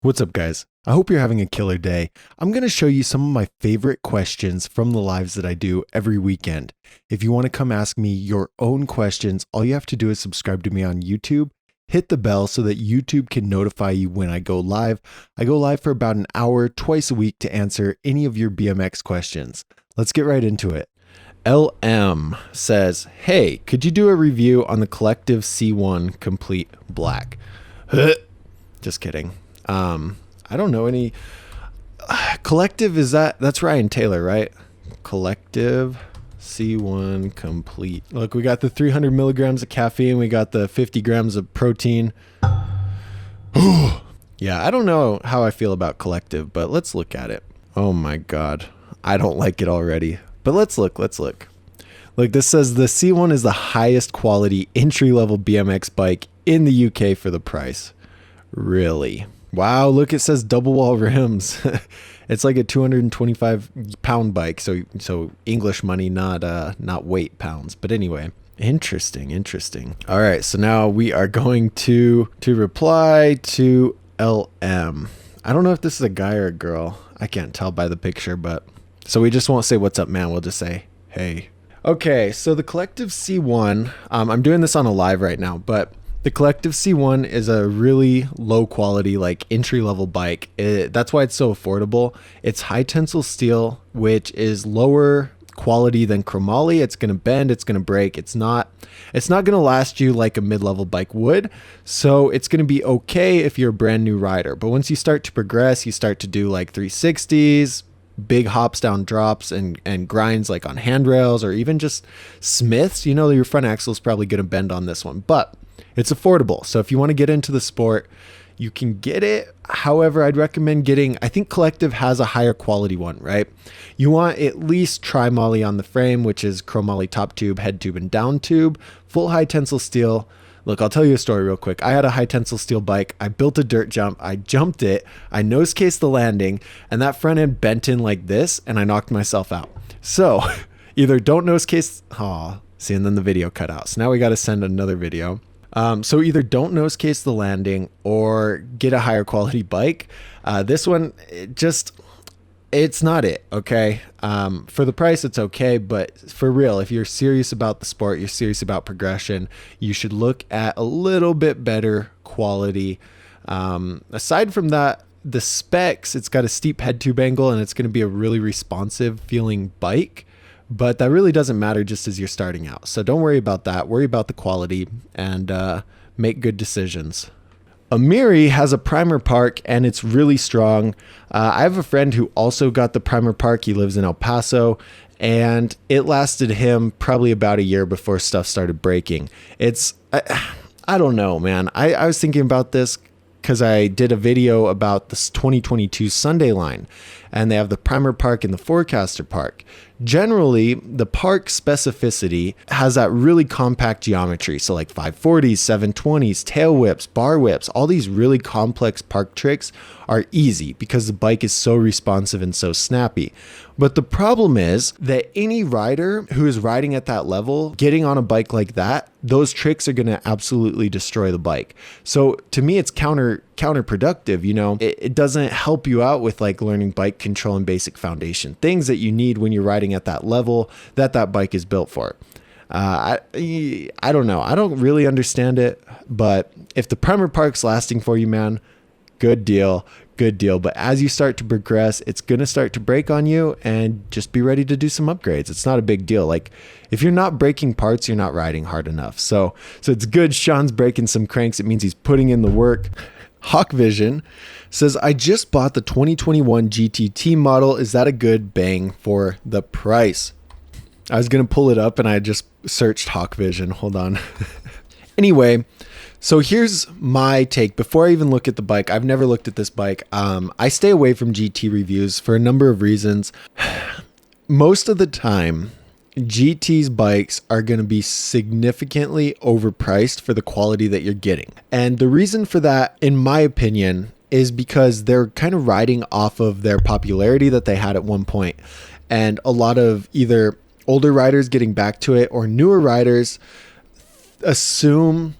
What's up, guys? I hope you're having a killer day. I'm going to show you some of my favorite questions from the lives that I do every weekend. If you want to come ask me your own questions, all you have to do is subscribe to me on YouTube, hit the bell so that YouTube can notify you when I go live. I go live for about an hour twice a week to answer any of your BMX questions. Let's get right into it. LM says, hey, could you do a review on the Collective C1 Complete Black? Just kidding. I don't know any. Collective, that's Ryan Taylor, right? Collective C1 Complete. Look, we got the 300 milligrams of caffeine. We got the 50 grams of protein. Yeah, I don't know how I feel about Collective, but let's look at it. Oh my God. I don't like it already, but let's look. Look, this says the C1 is the highest quality entry-level BMX bike in the UK for the price. Really? Wow, look, it says double wall rims. It's like a 225 pound bike. So English money, not weight pounds. But anyway, interesting. All right, so now we are going to reply to LM. I don't know if this is a guy or a girl. I can't tell by the picture, but so we just won't say what's up, man. We'll just say, hey. Okay, so the Collective C1, I'm doing this on a live right now, but the Collective C1 is a really low quality, like entry level bike. That's why it's so affordable. It's high tensile steel, which is lower quality than chromoly. It's going to bend, it's going to break. It's not going to last you like a mid-level bike would. So it's going to be okay if you're a brand new rider. But once you start to progress, you start to do like 360s, big hops down drops and grinds like on handrails or even just Smiths. You know, your front axle is probably going to bend on this one, but it's affordable. So if you want to get into the sport, you can get it. However, I'd recommend I think Collective has a higher quality one, right? You want at least tri-moly on the frame, which is chromoly top tube, head tube, and down tube, full high tensile steel. Look, I'll tell you a story real quick. I had a high tensile steel bike. I built a dirt jump. I jumped it. I nose cased the landing, and that front end bent in like this, and I knocked myself out. So either don't nose case. See, and then the video cut out. So now we got to send another video. So either don't nose case the landing or get a higher quality bike. This one, it's not it. Okay. For the price, it's okay. But for real, if you're serious about the sport, you're serious about progression, you should look at a little bit better quality. Aside from that, the specs, it's got a steep head tube angle and it's going to be a really responsive feeling bike. But that really doesn't matter just as you're starting out. So don't worry about that. Worry about the quality and make good decisions. Amiri has a primer park and it's really strong. I have a friend who also got the primer park. He lives in El Paso and it lasted him probably about a year before stuff started breaking. I don't know, man. I was thinking about this because I did a video about this 2022 Sunday line and they have the primer park and the forecaster park. Generally, the park specificity has that really compact geometry. So like 540s, 720s, tail whips, bar whips, all these really complex park tricks are easy because the bike is so responsive and so snappy. But the problem is that any rider who is riding at that level, getting on a bike like that, those tricks are going to absolutely destroy the bike. So to me, it's counterproductive. You know, it doesn't help you out with like learning bike control and basic foundation, things that you need when you're riding at that level that bike is built for. I don't know. I don't really understand it, but if the primer park's lasting for you, man, good deal. But as you start to progress, it's going to start to break on you and just be ready to do some upgrades. It's not a big deal. Like if you're not breaking parts, you're not riding hard enough. So it's good. Sean's breaking some cranks. It means he's putting in the work. Hawk Vision says, I just bought the 2021 GTT model. Is that a good bang for the price? I was going to pull it up and I just searched Hawk Vision. Hold on. Anyway, so here's my take. Before I even look at the bike, I've never looked at this bike. I stay away from GT reviews for a number of reasons. Most of the time, GT's bikes are going to be significantly overpriced for the quality that you're getting. And the reason for that, in my opinion, is because they're kind of riding off of their popularity that they had at one point. And a lot of either older riders getting back to it or newer riders assume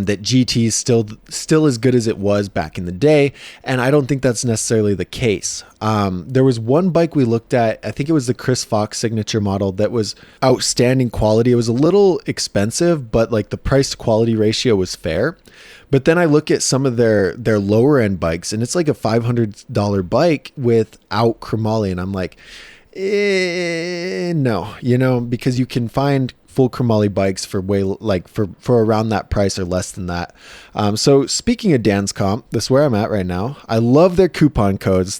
that GT is still as good as it was back in the day, and I don't think that's necessarily the case. There was one bike we looked at, I think it was the Chris Fox signature model, that was outstanding quality. It was a little expensive, but like the price to quality ratio was fair. But then I look at some of their lower end bikes, and it's like a $500 bike without chromoly, and I'm like, no, because you can find full chromoly bikes for for around that price or less than that. So speaking of Dan's Comp, this is where I'm at right now. I love their coupon codes.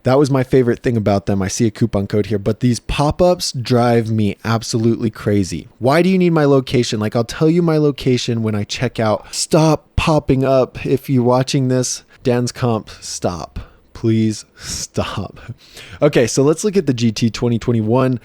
That was my favorite thing about them. I see a coupon code here, but these pop-ups drive me absolutely crazy. Why do you need my location? Like, I'll tell you my location when I check out. Stop popping up. If you're watching this, Dan's Comp, stop. Please stop. Okay, so let's look at the GT 2021.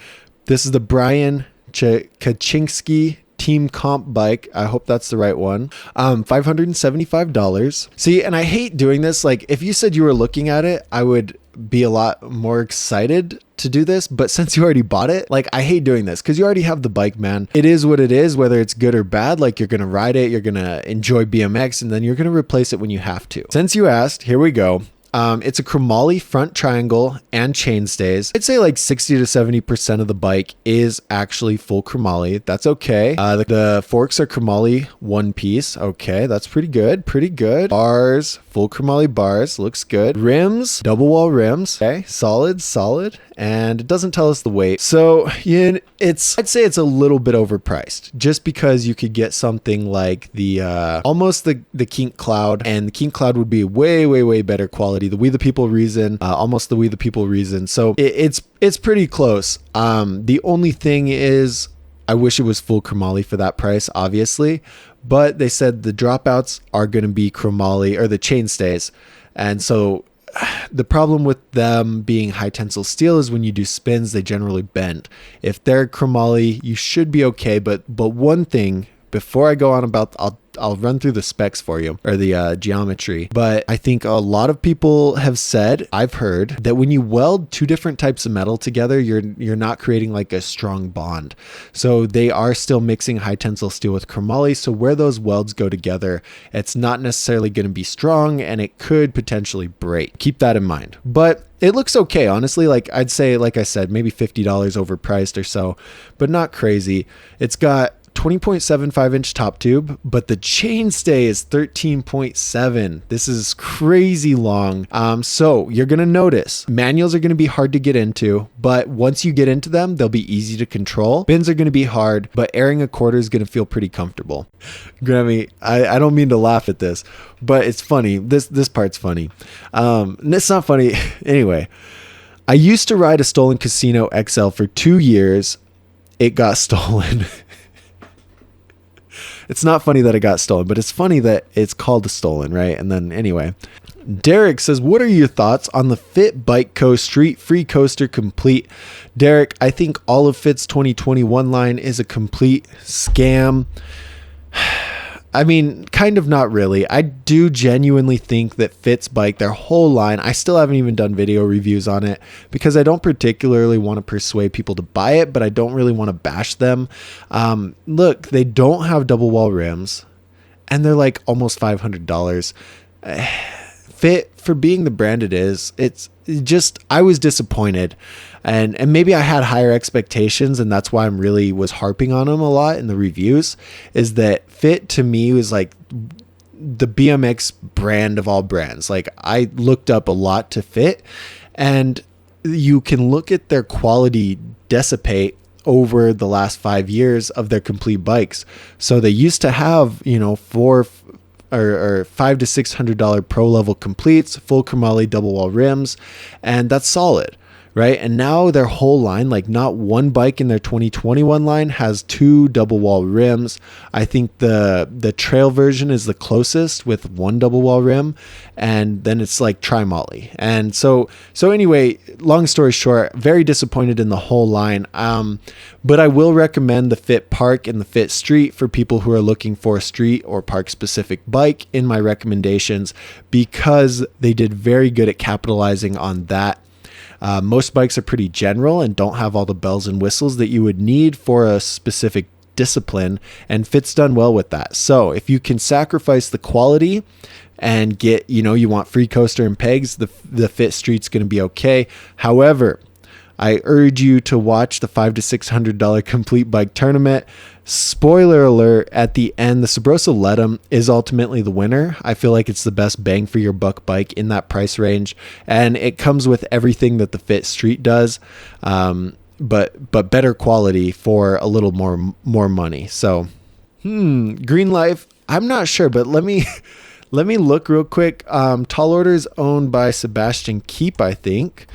This is the Brian Kaczynski Team Comp bike. I hope that's the right one. $575. See, and I hate doing this. Like, if you said you were looking at it, I would be a lot more excited to do this, but since you already bought it, like, I hate doing this because you already have the bike, man. It is what it is, whether it's good or bad. Like, you're gonna ride it, you're gonna enjoy BMX, and then you're gonna replace it when you have to. Since you asked, here we go. It's a chromoly front triangle and chainstays. I'd say like 60 to 70% of the bike is actually full chromoly. That's okay. The forks are chromoly one piece. Okay, that's pretty good. Pretty good. Bars, full chromoly bars. Looks good. Rims, double wall rims. Okay, solid. And it doesn't tell us the weight. So yeah, I'd say it's a little bit overpriced, just because you could get something like the almost the Kink Cloud, and the Kink Cloud would be way better quality. The We the People Reason, almost the We the People Reason. So it's pretty close. The only thing is, I wish it was full chromoly for that price, obviously, but they said the dropouts are going to be chromoly, or the chainstays, and so the problem with them being high tensile steel is when you do spins, they generally bend. If they're chromoly, you should be okay. But one thing, before I go on about, I'll run through the specs for you, or the geometry. But I think a lot of people have said, I've heard, that when you weld two different types of metal together, you're not creating like a strong bond. So they are still mixing high tensile steel with chromoly. So where those welds go together, it's not necessarily going to be strong, and it could potentially break. Keep that in mind. But it looks okay, honestly. Like, I'd say, like I said, maybe $50 overpriced or so, but not crazy. It's got 20.75 inch top tube, but the chainstay is 13.7. This is crazy long. So you're going to notice manuals are going to be hard to get into, but once you get into them, they'll be easy to control. Bins are going to be hard, but airing a quarter is going to feel pretty comfortable. Grammy, I don't mean to laugh at this, but it's funny. This part's funny. It's not funny. Anyway, I used to ride a stolen Casino XL for 2 years. It got stolen. It's not funny that it got stolen, but it's funny that it's called a stolen, right? And then anyway, Derek says, what are your thoughts on the Fit Bike Co. Street Free Coaster Complete? Derek, I think all of Fit's 2021 line is a complete scam. I mean, kind of, not really. I do genuinely think that Fit's bike, their whole line, I still haven't even done video reviews on it because I don't particularly want to persuade people to buy it, but I don't really want to bash them. Look, they don't have double wall rims, and they're like almost $500. Fit, for being the brand it is, it's just, I was disappointed, and maybe I had higher expectations, and that's why I'm really was harping on them a lot in the reviews, is that Fit to me was like the BMX brand of all brands. Like, I looked up a lot to Fit, and you can look at their quality dissipate over the last 5 years of their complete bikes. So they used to have, $400 or $500 to $600 pro level completes, full chromoly double wall rims, and that's solid, right? And now their whole line, like not one bike in their 2021 line has 2 double wall rims. I think the trail version is the closest with 1 double wall rim, and then it's like tri-moly. And so anyway, long story short, very disappointed in the whole line. But I will recommend the Fit Park and the Fit Street for people who are looking for a street or park specific bike in my recommendations, because they did very good at capitalizing on that. Most bikes are pretty general and don't have all the bells and whistles that you would need for a specific discipline, and Fit's done well with that. So if you can sacrifice the quality and get, you want free coaster and pegs, the Fit Street's going to be okay. However, I urge you to watch the $500 to $600 complete bike tournament. Spoiler alert, at the end, the Sabrosa Letum is ultimately the winner. I feel like it's the best bang for your buck bike in that price range, and it comes with everything that the Fit Street does, but better quality for a little more money. So, Green Life, I'm not sure, but let me look real quick. Tall Order is owned by Sebastian Keep, I think.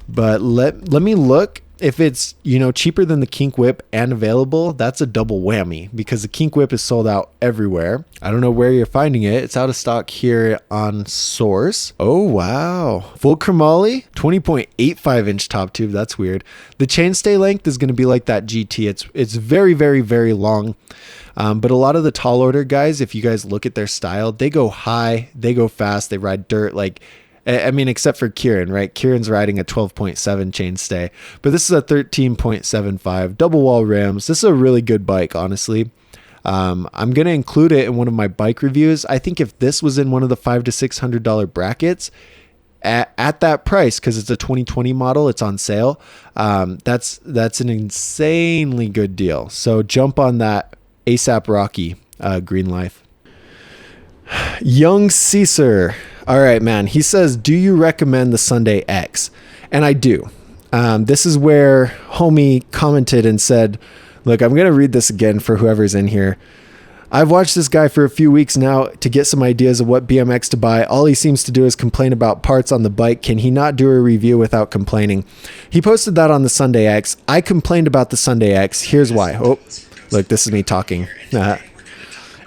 But let me look. If it's, cheaper than the Kink Whip and available, that's a double whammy because the Kink Whip is sold out everywhere. I don't know where you're finding it. It's out of stock here on Source. Oh, wow. Full chromoly, 20.85 inch top tube. That's weird. The chainstay length is going to be like that GT. It's very, very, very long. But a lot of the Tall Order guys, if you guys look at their style, they go high, they go fast, they ride dirt. Except for Kieran, right? Kieran's riding a 12.7 chainstay, but this is a 13.75 double wall rims. This is a really good bike, honestly. I'm going to include it in one of my bike reviews. I think if this was in one of the $500 to $600 brackets at that price, because it's a 2020 model, it's on sale. That's an insanely good deal. So jump on that ASAP Rocky, Green Life. Young Caesar. All right, man. He says, do you recommend the Sunday X? And I do. This is where homie commented and said, look, I'm going to read this again for whoever's in here. I've watched this guy for a few weeks now to get some ideas of what BMX to buy. All he seems to do is complain about parts on the bike. Can he not do a review without complaining? He posted that on the Sunday X. I complained about the Sunday X. Here's why. Oh, look, this is me talking.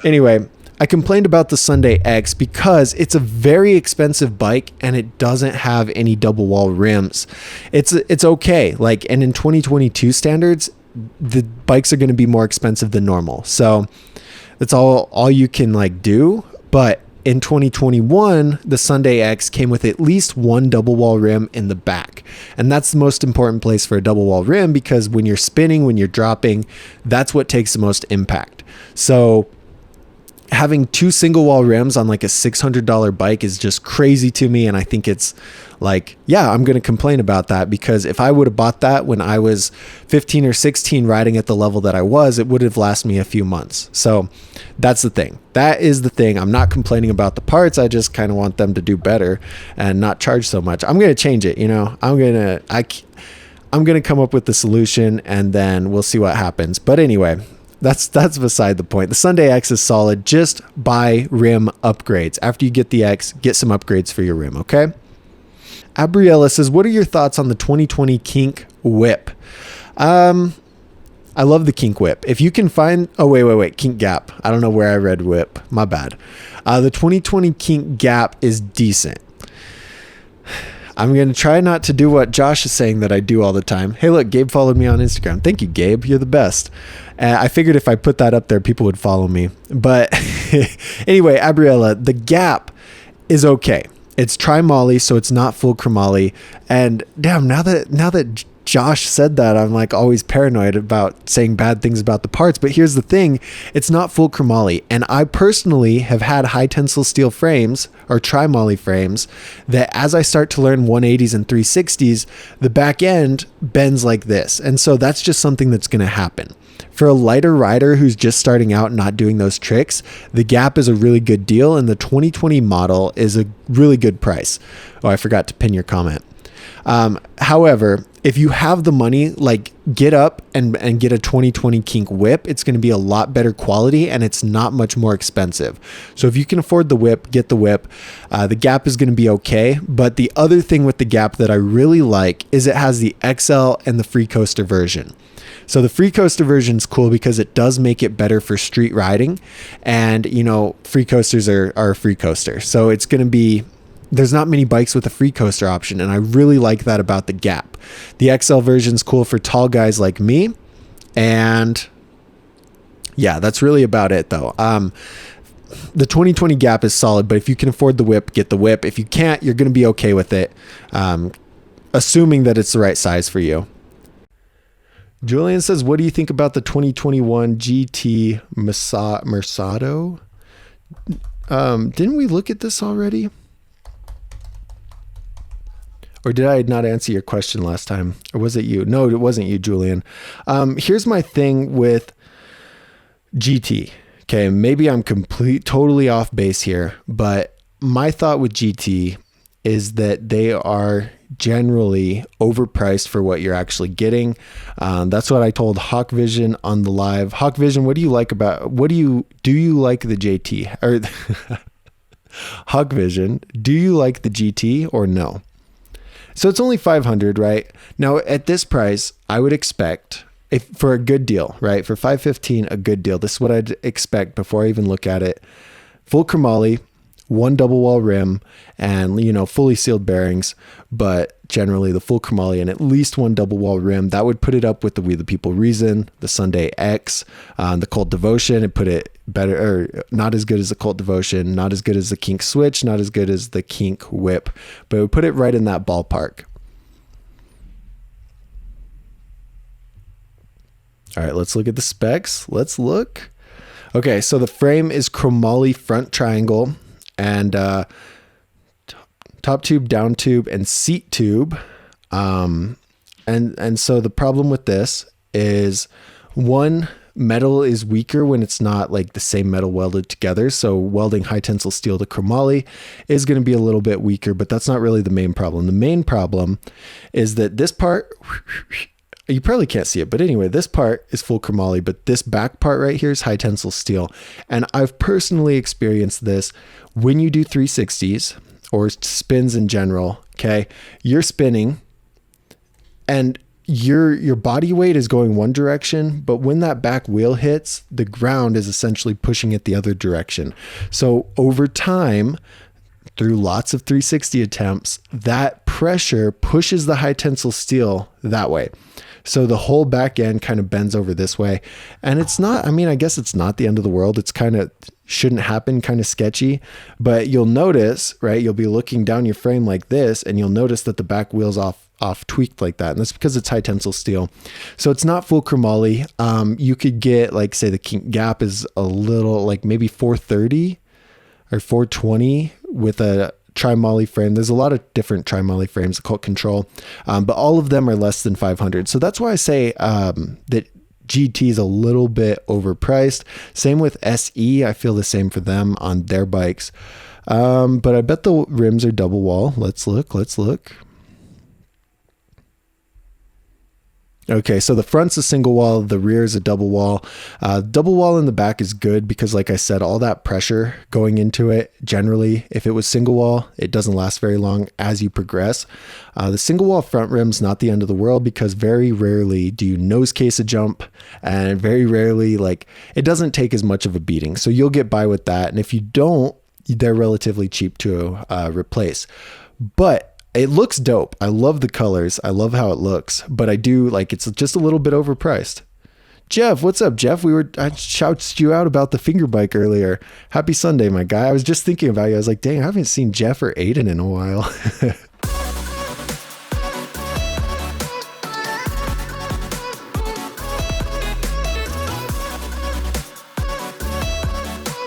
Anyway, I complained about the Sunday X because it's a very expensive bike and it doesn't have any double wall rims. It's okay. And in 2022 standards, the bikes are going to be more expensive than normal. So that's all you can do. But in 2021, the Sunday X came with at least one double wall rim in the back. And that's the most important place for a double wall rim because when you're spinning, when you're dropping, that's what takes the most impact. So having two single wall rims on a $600 bike is just crazy to me. And I think it's I'm going to complain about that because if I would have bought that when I was 15 or 16 riding at the level that I was, it would have lasted me a few months. So that's the thing. That is the thing. I'm not complaining about the parts. I just kind of want them to do better and not charge so much. I'm going to change it. I'm going to come up with the solution and then we'll see what happens. But anyway, that's beside the point. The Sunday X is solid. Just buy rim upgrades. After you get the X, get some upgrades for your rim, okay? Abriella says, what are your thoughts on the 2020 Kink Whip? I love the Kink Whip. If you can find... Oh, wait. Kink Gap. I don't know where I read Whip. My bad. The 2020 Kink Gap is decent. I'm going to try not to do what Josh is saying that I do all the time. Hey, look, Gabe followed me on Instagram. Thank you, Gabe. You're the best. I figured if I put that up there, people would follow me. But anyway, Abriella, the Gap is okay. It's tri-molly, so it's not full chromoly. And damn, now that Josh said that, I'm always paranoid about saying bad things about the parts. But here's the thing, it's not full chromoly. And I personally have had high tensile steel frames or tri-molly frames that as I start to learn 180s and 360s, the back end bends like this. And so that's just something that's going to happen. For a lighter rider who's just starting out and not doing those tricks, the Gap is a really good deal, and the 2020 model is a really good price. Oh, I forgot to pin your comment. However, if you have the money, get up and get a 2020 Kink Whip. It's going to be a lot better quality and it's not much more expensive. So if you can afford the Whip, get the Whip. The Gap is going to be okay. But the other thing with the Gap that I really like is it has the XL and the Free Coaster version. So the Free Coaster version is cool because it does make it better for street riding. And, free coasters are a free coaster. So it's going to be... There's not many bikes with a free coaster option, and I really like that about the Gap. The XL version's cool for tall guys like me, and yeah, that's really about it though. The 2020 Gap is solid, but if you can afford the Whip, get the Whip. If you can't, you're going to be okay with it, assuming that it's the right size for you. Julian says, what do you think about the 2021 GT Mercado? Didn't we look at this already? Or did I not answer your question last time? Or was it you? No, it wasn't you, Julian. Here's my thing with GT. Okay, maybe I'm totally off base here, but my thought with GT is that they are generally overpriced for what you're actually getting. That's what I told Hawk Vision on the live. Hawk Vision, what do you like do you like the JT? Or Hawk Vision, do you like the GT or no? So it's only 500, right? Now at this price, I would expect for a good deal, right? For 515, a good deal. This is what I'd expect before I even look at it. Full chromoly, one double wall rim, and fully sealed bearings, but generally the full chromoly and at least one double wall rim. That would put it up with the We the People Reason, the Sunday X, the Cult Devotion. It put it better, or not as good as the Cult Devotion, not as good as the Kink Switch, not as good as the Kink Whip, but it would put it right in that ballpark. All right, let's look at the specs. Let's look. Okay, so the frame is chromoly front triangle and top tube, down tube, and seat tube. And so the problem with this is, one, metal is weaker when it's not like the same metal welded together. So welding high tensile steel to chromoly is going to be a little bit weaker, but that's not really the main problem. The main problem is that this part, you probably can't see it, but anyway, this part is full chromoly, but this back part right here is high tensile steel. And I've personally experienced this when you do 360s or spins in general. Okay. You're spinning and your body weight is going one direction, but when that back wheel hits, the ground is essentially pushing it the other direction. So over time, through lots of 360 attempts, that pressure pushes the high tensile steel that way. So the whole back end kind of bends over this way. And it's not, I guess it's not the end of the world. It's kind of shouldn't happen, kind of sketchy, but you'll notice, right? You'll be looking down your frame like this, and you'll notice that the back wheel's off tweaked like that. And that's because it's high tensile steel. So it's not full chromoly. You could get, like, say the kink gap is a little, like maybe 430 or 420 with a tri-moly frame. There's a lot of different tri-moly frames, called Control, but all of them are less than 500. So that's why I say that GT is a little bit overpriced. Same with SE. I feel the same for them on their bikes. But I bet the rims are double wall. Let's look. Okay, so the front's a single wall, the rear is a double wall. Double wall in the back is good because, like I said, all that pressure going into it, generally, if it was single wall, it doesn't last very long as you progress. The single wall front rim's not the end of the world because very rarely do you nose case a jump, and very rarely, like, it doesn't take as much of a beating. So you'll get by with that. And if you don't, they're relatively cheap to replace. But it looks dope. I love the colors. I love how it looks, but I do like it's just a little bit overpriced. Jeff, what's up, Jeff? I shouted you out about the finger bike earlier. Happy Sunday, my guy. I was just thinking about you. I was like, dang, I haven't seen Jeff or Aiden in a while.